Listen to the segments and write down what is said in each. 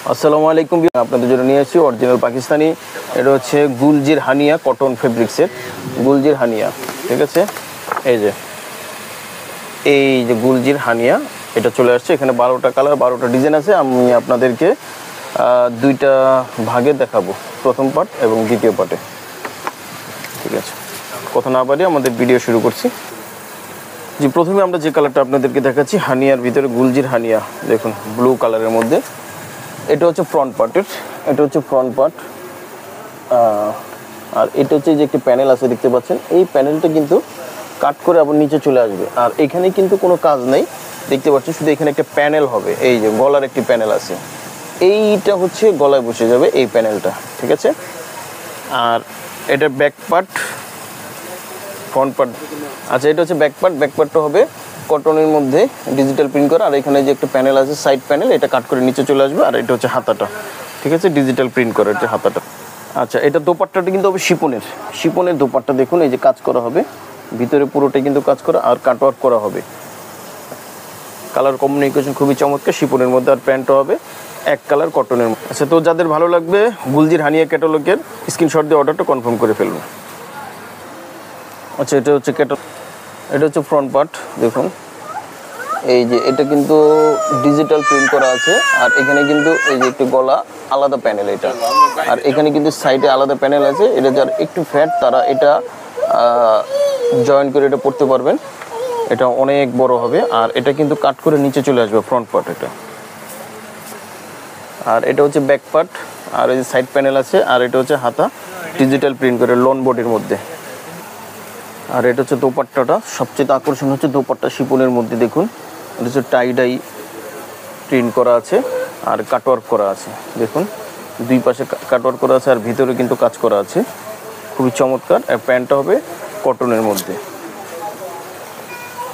আসসালামু আলাইকুম, আপনাদের জন্য নিয়ে আসছি অরিজিনাল পাকিস্তানি। এটা হচ্ছে গুলজির হানিয়া কটন ফেব্রিক্সের গুলজির হানিয়া। ঠিক আছে, এই যে গুলজির হানিয়া এটা চলে আসছে। এখানে 12টা কালার 12টা ডিজাইন আছে। আমি আপনাদেরকে দুইটা ভাগে দেখাবো, প্রথম পার্ট এবং দ্বিতীয় পার্টে। ঠিক আছে, কথা না বাড়িয়ে আমাদের ভিডিও শুরু করছি। যে প্রথমে আমরা যে কালারটা আপনাদেরকে দেখাচ্ছি, হানিয়ার ভিতরে গুলজির হানিয়া, দেখুন ব্লু কালারের মধ্যে। এটা হচ্ছে ফ্রন্ট পার্টের, এটা হচ্ছে ফ্রন্ট পার্ট। আর এটা হচ্ছে যে একটি প্যানেল আছে দেখতে পাচ্ছেন, এই প্যানেলটা কিন্তু কাট করে আবার নিচে চলে আসবে। আর এখানে কিন্তু কোনো কাজ নেই, দেখতে পাচ্ছেন, শুধু এখানে একটা প্যানেল হবে। এই যে গলার একটি প্যানেল আছে, এইটা হচ্ছে গলায় বসে যাবে এই প্যানেলটা। ঠিক আছে, আর এটা ব্যাক পার্ট, ফ্রন্ট পার্ট। আচ্ছা, এটা হচ্ছে ব্যাক পার্ট। ব্যাক পার্টটা হবে কটনের মধ্যে ডিজিটাল প্রিন্ট করা। আর এখানে যে একটা প্যানেল আছে সাইড প্যানেল, এটা কাট করে নিচে চলে আসবে। আর এটা হচ্ছে হাতাটা, ঠিক আছে, ডিজিটাল প্রিন্ট করা এটা হাতাটা। আচ্ছা, এটা দোপাট্টাটা কিন্তু হবে শিপনের দোপাট্টা। দেখুন এই যে কাজ করা হবে, ভিতরে পুরোটাই কিন্তু কাজ করা আর কাটওয়ার্ক করা হবে। কালার কম্বিনেশন খুবই চমৎকার শিপনের মধ্যে। আর প্যান্টটা হবে এক কালার কটনের মধ্যে। আচ্ছা, তো যাদের ভালো লাগবে গুলজির হানিয়া ক্যাটালগের স্ক্রিনশট দিয়ে অর্ডারটা কনফার্ম করে ফেলুন। আচ্ছা, এটা হচ্ছে এটা হচ্ছে ফ্রন্ট পার্ট। দেখুন এই যে এটা কিন্তু ডিজিটাল প্রিন্ট করা আছে। আর এখানে কিন্তু এই যে একটু গলা আলাদা প্যানেল এটা, আর এখানে কিন্তু সাইডে আলাদা প্যানেল আছে। এটা যারা একটু ফ্যাট তারা এটা জয়েন করে এটা পরতে পারবেন, এটা অনেক বড় হবে। আর এটা কিন্তু কাট করে নিচে চলে আসবে ফ্রন্ট পার্ট এটা। আর এটা হচ্ছে ব্যাক পার্ট, আর এই যে সাইড প্যানেল আছে। আর এটা হচ্ছে হাতা ডিজিটাল প্রিন্ট করে লন বডির মধ্যে। আর এটা হচ্ছে দোপাট্টাটা, সবচেয়ে আকর্ষণ হচ্ছে দোপাট্টা শিপনের মধ্যে। দেখুন এটা হচ্ছে টাই ডাই প্রিন্ট করা আছে আর কাটওয়ার্ক করা আছে। দেখুন দুই পাশে কাটওয়ার্ক করা আছে আর ভিতরে কিন্তু কাজ করা আছে, খুবই চমৎকার। আর প্যান্টটা হবে কটনের মধ্যে।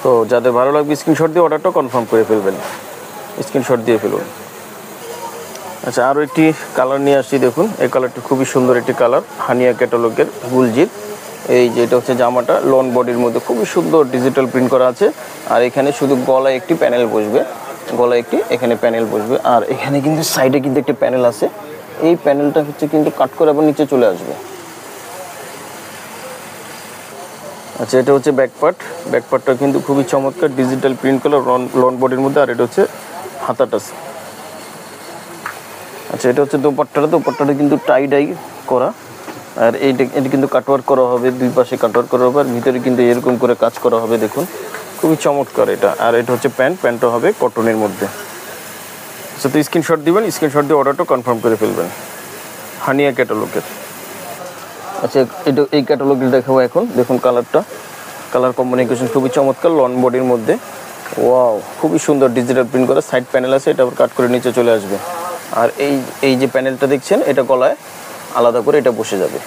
তো যাদের ভালো লাগবে স্ক্রিনশট দিয়ে অর্ডারটা কনফার্ম করে ফেলবেন, স্ক্রিনশট দিয়ে ফেলুন। আচ্ছা, আরও একটি কালার নিয়ে আসছি। দেখুন এই কালারটি খুবই সুন্দর একটি কালার, হানিয়া ক্যাটালগের গুলজির। এই যে এটা হচ্ছে জামাটা লন বডির মধ্যে, খুবই সুন্দর ডিজিটাল প্রিন্ট করা আছে। আর এখানে শুধু গলায় একটি প্যানেল বসবে, গলায় একটি এখানে প্যানেল বসবে। আর এখানে কিন্তু সাইডে কিন্তু একটি প্যানেল আছে, এই প্যানেলটা হচ্ছে কিন্তু কাট করে আবার নিচে চলে আসবে। আচ্ছা, এটা হচ্ছে ব্যাক পার্টটা কিন্তু খুবই চমৎকার ডিজিটাল প্রিন্ট করা লন বডির মধ্যে। আর এটা হচ্ছে হাতাটা। আচ্ছা, এটা হচ্ছে দোপাট্টাটা কিন্তু টাই ডাই করা। আর এটা কিন্তু কাটওয়ার্ক করা হবে, দুই পাশে কাটওয়ার্ক করা হবে। আর ভিতরে কিন্তু এরকম করে কাজ করা হবে, দেখুন খুবই চমৎকার এটা। আর এটা হচ্ছে প্যান্টটা হবে কটনের মধ্যে। আচ্ছা, তো স্ক্রিনশট দিবেন, স্ক্রিনশট দিয়ে অর্ডারটা কনফার্ম করে ফেলবেন হানিয়া ক্যাটালগের। আচ্ছা, এটা এই ক্যাটালগটা দেখাবো এখন। দেখুন কালার কম্বিনেশন খুবই চমৎকার লন বডির মধ্যে। ওয়াও, খুবই সুন্দর ডিজিটাল প্রিন্ট করা। সাইড প্যানেল আছে, এটা আবার কাট করে নিচে চলে আসবে। আর এই যে প্যানেলটা দেখছেন, এটা গলায় আলাদা করে এটা বসে যাবে।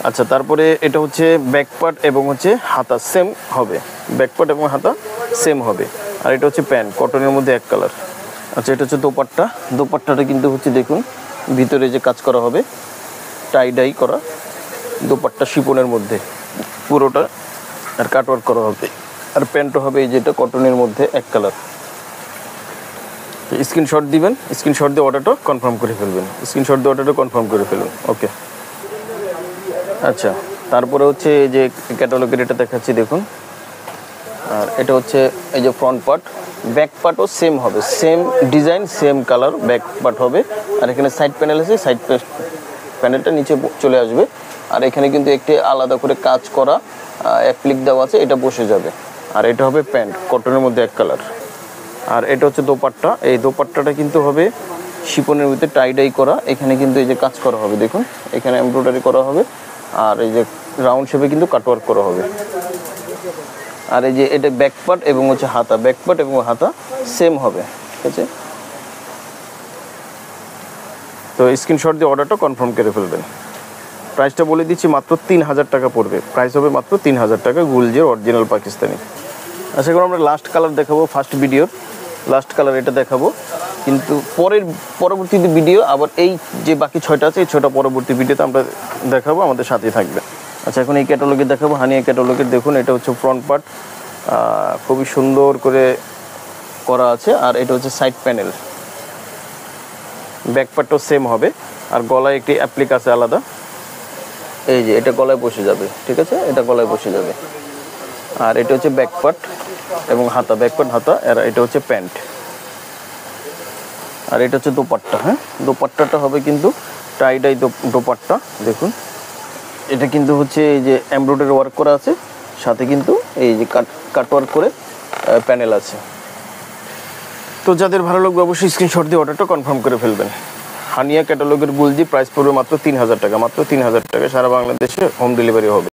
আচ্ছা, তারপরে এটা হচ্ছে ব্যাক পার্ট এবং হচ্ছে হাতা সেম হবে, ব্যাক পার্ট এবং হাতা সেম হবে। আর এটা হচ্ছে প্যান্ট কটনের মধ্যে এক কালার। আচ্ছা, এটা হচ্ছে দোপাট্টাটা কিন্তু হচ্ছে দেখুন ভিতরে যে কাজ করা হবে টাই ডাই করা দোপাট্টা শিপনের মধ্যে পুরোটা, আর কাটওয়ার্ক করা হবে। আর প্যান্টও হবে এই যেটা কটনের মধ্যে এক কালার। স্ক্রিনশট দিবেন, স্ক্রিনশট দিয়ে অর্ডারটা কনফার্ম করে ফেলুন। ওকে। আচ্ছা, তারপরে হচ্ছে এই যে ক্যাটালগের এটা দেখাচ্ছি দেখুন। আর এটা হচ্ছে এই যে ফ্রন্ট পার্ট, ব্যাক পার্টও সেম হবে, same design same colour back part হবে। আর এখানে সাইড প্যানেল আছে, সাইড প্যানেলটা নিচে চলে আসবে। আর এখানে কিন্তু একটি আলাদা করে কাজ করা অ্যাপ্লিক দেওয়া আছে, এটা বসে যাবে। আর এটা হবে প্যান্ট কটনের মধ্যে এক কালার। আর এটা হচ্ছে দোপাট্টা, এই দোপাট্টাটা কিন্তু হবে শিপনের ভিতরে টাই ডাই করা। এখানে কিন্তু এই যে কাজ করা হবে, দেখুন এখানে এমব্রয়ডারি করা হবে। আর এই যে রাউন্ড শেপে কিন্তু কাটওয়ার্ক করা হবে। আর এই যে এটা ব্যাক পার্ট এবং হচ্ছে হাতা, ব্যাক পার্ট এবং হাতা সেম হবে। ঠিক আছে, তো স্ক্রিনশট দিয়ে অর্ডারটা কনফার্ম করে ফেলবেন। প্রাইসটা বলে দিচ্ছি, মাত্র 3000 টাকা পড়বে। প্রাইস হবে মাত্র 3000 টাকা, গুলজির অরিজিনাল পাকিস্তানি। আচ্ছা, এখন আমরা লাস্ট কালার দেখাবো, ফার্স্ট ভিডিওর লাস্ট কালার এটা দেখাবো। কিন্তু পরবর্তী ভিডিও আবার এই যে বাকি 6টা আছে, এই 6টা পরবর্তী ভিডিওতে আমরা দেখাবো, আমাদের সাথেই থাকবে। আচ্ছা, এখন এই ক্যাটালগের দেখাবো, হানিয়া ক্যাটালগের। দেখুন এটা হচ্ছে ফ্রন্ট পার্ট, খুবই সুন্দর করে করা আছে। আর এটা হচ্ছে সাইড প্যানেল, ব্যাক পার্টও সেম হবে। আর গলায় একটি অ্যাপ্লিক আছে আলাদা, এই যে এটা গলায় বসে যাবে, ঠিক আছে, এটা গলায় বসে যাবে। আর এটা হচ্ছে ব্যাক পার্ট এবং হাতা, ব্যাক পার্ট হাতা, আর এটা হচ্ছে প্যান্ট। আর এটা হচ্ছে দোপাট্টা। হ্যাঁ, দোপাট্টাটা হবে কিন্তু টাইডাই দোপাট্টা। দেখুন এটা কিন্তু হচ্ছে এই যে এমব্রয়ডারি ওয়ার্ক করা আছে, সাথে কিন্তু এই যে কাট ওয়ার্ক করে প্যানেল আছে। তো যাদের ভালো লাগবে অবশ্যই স্ক্রিনশট দিয়ে অর্ডারটা কনফার্ম করে ফেলবেন। হানিয়া ক্যাটালগের গুলজি প্রাইস পড়বে মাত্র 3000 টাকা, মাত্র 3000 টাকা। সারা বাংলাদেশে হোম ডেলিভারি হবে।